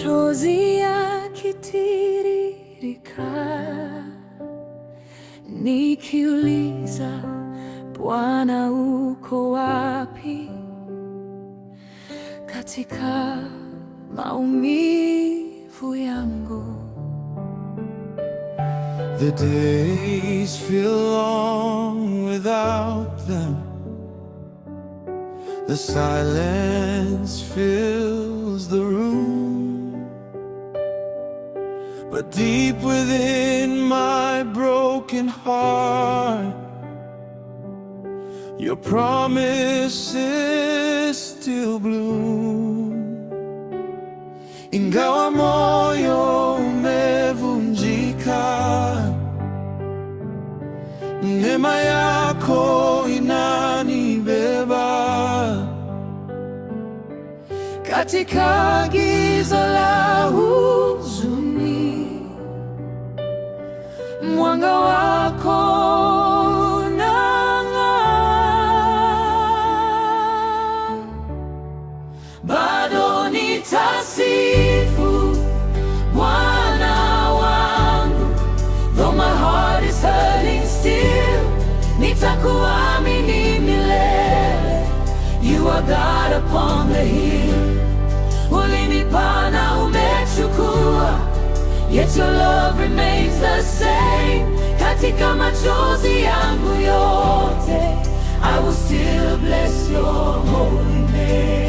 machozi yakitiririka, nikiuliza Bwana uko wapi katika maumivu yangu. The days feel long without them. The silence fills the room. But deep within my broken heart, your promises still bloom. Ingawa moyo umevunjika, neema yako inanibeba. Katika giza la huzuni, mwanga wako unang'aa. Bado nitasifu Bwana wangu, though my heart is hurting still. Nitakuamini milele, you are God upon the hill. Ulinipa na umechukua, yet your love remains the same. Katika machozi yangu yote, I will still bless your holy name.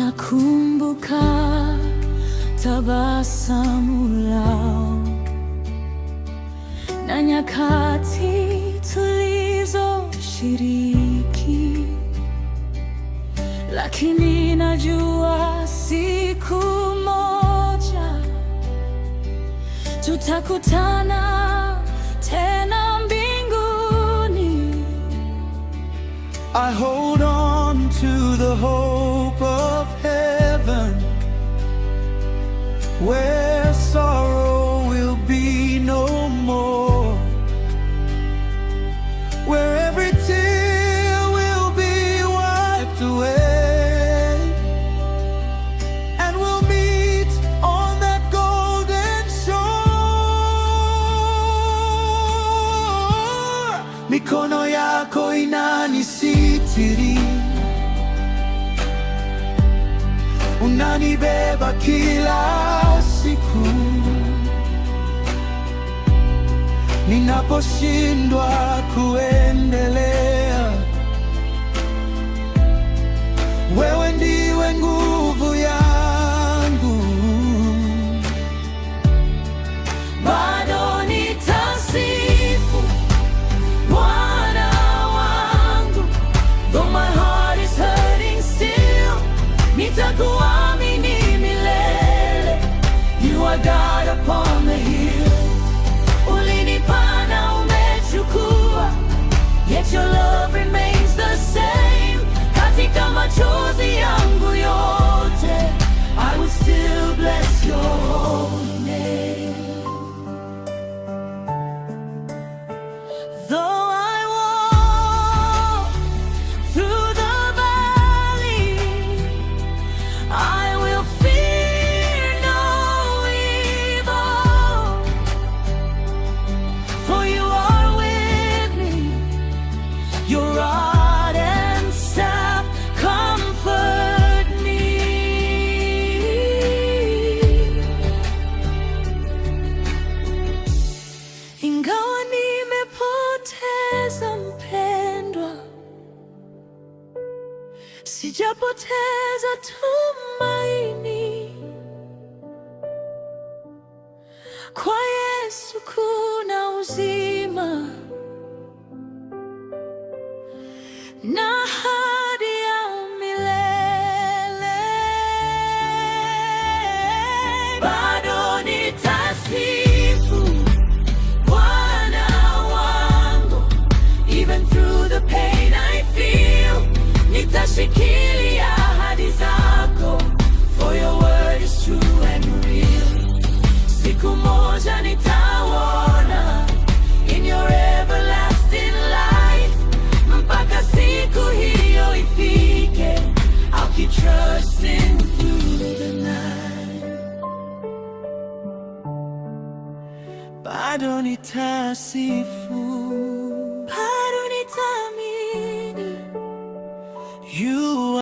Nakumbuka tabasamu lao na nyakati tulizoshiriki, lakini najua siku moja tutakutana tena mbinguni. I hold on to the hope of heaven, where sorrow will be no more, where every tear will be wiped away, and we'll meet on that golden shore. Mikono yako inanisitiri, unanibeba kila siku. Ninaposhindwa kuendelea, wewe ndiwe nguvu yangu. Bado nitasifu Bwana wangu, though my heart is hurting still. Nitakuamini milele, you are God upon the hill. Ulinipa na umechukua, yet your love remains the same. Katika machozi yangu yote, I will still bless your holy name. Though I walk through the valley, I will fear no evil, for you are with me. Your rod and staff comfort me. Ingawa nimepoteza mpendwa, sijapoteza tumaini. Kwa Yesu kuna uzima na ahadi ya milele. Bado nitasifu Bwana wangu, even through the pain I feel. Nitashikilia ahadi zako, for your word is true and real. Siku moja nitaona bado nitasifu.